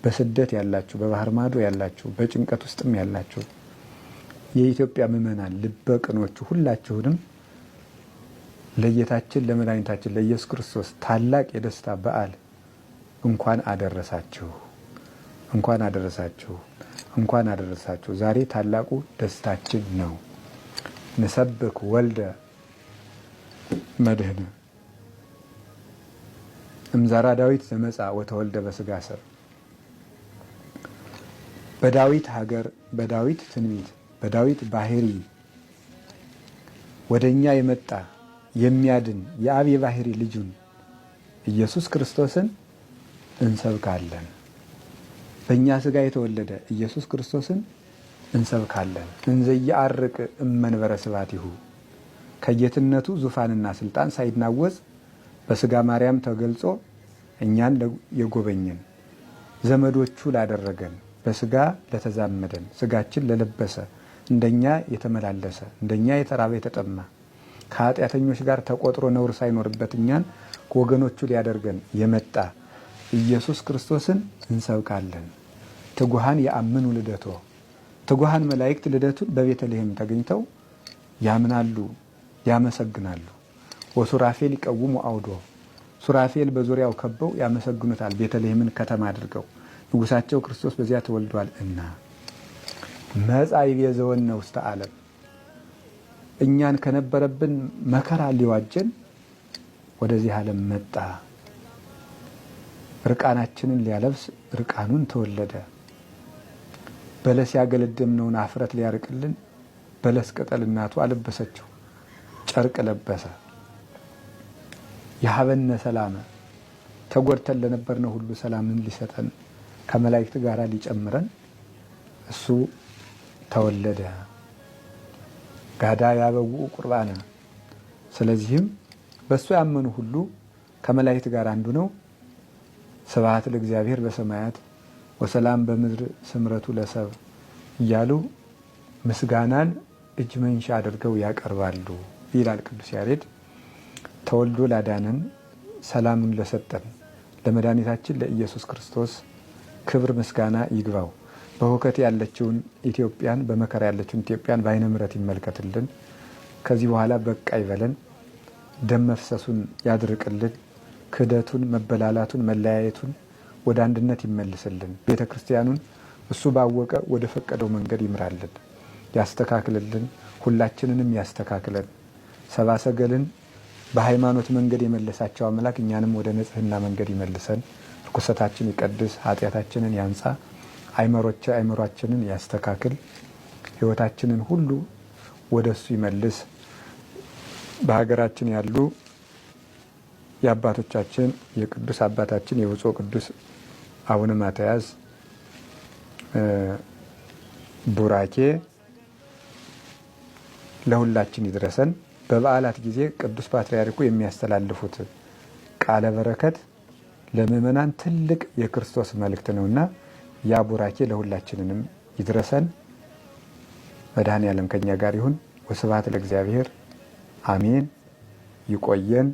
በስደት ያላችሁ፣ በባህር ማዶ ያላችሁ፣ በጭንቀት ውስጥም ያላችሁ የኢትዮጵያ ምዕመናን ልበ ቅኖቹ ሁላችሁንም ለጌታችን ለመድኃኒታችን ለኢየሱስ ክርስቶስ ታላቅ የደስታ በዓል እንኳን አደረሳችሁ፣ እንኳን አደረሳችሁ፣ እንኳን አደረሳችሁ። ዛሬ ታላቁ ደስታችን ነው። ንሰብክ ወልደ መድህነ እምዘራ ዳዊት ዘመጻ ወተወልደ በስጋ ሰብ። በዳዊት ሀገር፣ በዳዊት ትንቢት፣ በዳዊት ባህሪ ወደኛ የመጣ የሚያድን የአብ የባህሪ ልጁን ኢየሱስ ክርስቶስን እንሰብካለን። በእኛ ስጋ የተወለደ ኢየሱስ ክርስቶስን እንሰብካለን። እንዘ ይዐርቅ እመንበረ ስብሐቲሁ ከጌትነቱ ዙፋንና ስልጣን ሳይናወጽ በስጋ ማርያም ተገልጾ እኛን የጎበኘን ዘመዶቹ ላደረገን በስጋ ለተዛመደን ስጋችን ለለበሰ እንደኛ የተመላለሰ እንደኛ የተራበ የተጠማ ከኃጢአተኞች ጋር ተቆጥሮ ነውር ሳይኖርበት እኛን ወገኖቹ ሊያደርገን የመጣ ኢየሱስ ክርስቶስን እንሰብካለን። ትጉሃን የአምኑ ልደቶ ትጉሃን መላእክት ልደቱን በቤተልሔም ተገኝተው ያምናሉ፣ ያመሰግናሉ። ወሱራፌል ይቀውሙ አውዶ ሱራፌል በዙሪያው ከበው ያመሰግኑታል። ቤተልሔምን ከተማ አድርገው ንጉሳቸው ክርስቶስ በዚያ ተወልዷል እና መጻ ይቤዘወነ ውስተ ዓለም እኛን ከነበረብን መከራ ሊዋጀን ወደዚህ ዓለም መጣ። ርቃናችንን ሊያለብስ ርቃኑን ተወለደ። በለስ ያገለደምነውን አፍረት ሊያርቅልን በለስ ቅጠል እናቱ አለበሰችው፣ ጨርቅ ለበሰ። የሀበነ ሰላመ ተጎድተን ለነበርነው ሁሉ ሰላምን ሊሰጠን ከመላእክት ጋር ሊጨምረን እሱ ተወለደ። ጋዳ ያበውኡ ቁርባነ ስለዚህም በእሱ ያመኑ ሁሉ ከመላእክት ጋር አንዱ ነው። ስብሐት ለእግዚአብሔር በሰማያት ወሰላም በምድር ስምረቱ ለሰብ እያሉ ምስጋናን እጅ መንሻ አድርገው ያቀርባሉ ይላል ቅዱስ ያሬድ። ተወልዶ ላዳነን ሰላምን ለሰጠን ለመድኃኒታችን ለኢየሱስ ክርስቶስ ክብር ምስጋና ይግባው። በሁከት ያለችውን ኢትዮጵያን፣ በመከራ ያለችውን ኢትዮጵያን በዓይነ ምሕረት ይመልከትልን። ከዚህ በኋላ በቃ ይበለን። ደም መፍሰሱን ያድርቅልን። ክህደቱን፣ መበላላቱን፣ መለያየቱን ወደ አንድነት ይመልስልን። ቤተ ክርስቲያኑን እሱ ባወቀ ወደ ፈቀደው መንገድ ይምራልን፣ ያስተካክልልን። ሁላችንንም ያስተካክለን። ሰብአ ሰገልን በሃይማኖት መንገድ የመለሳቸው አምላክ እኛንም ወደ ንጽህና መንገድ ይመልሰን። ርኩሰታችን ይቀድስ፣ ኃጢአታችንን ያንጻ፣ አይምሯችንን ያስተካክል፣ ሕይወታችንን ሁሉ ወደ እሱ ይመልስ። በሀገራችን ያሉ የአባቶቻችን የቅዱስ አባታችን የብፁዕ ቅዱስ አቡነ ማትያስ ቡራኬ ለሁላችን ይድረሰን። በበዓላት ጊዜ ቅዱስ ፓትርያርኩ የሚያስተላልፉት ቃለ በረከት ለምእመናን ትልቅ የክርስቶስ መልእክት ነውና ያ ቡራኬ ለሁላችንንም ይድረሰን። መድኃኔዓለም ከኛ ጋር ይሁን። ወስብሐት ለእግዚአብሔር አሜን። ይቆየን።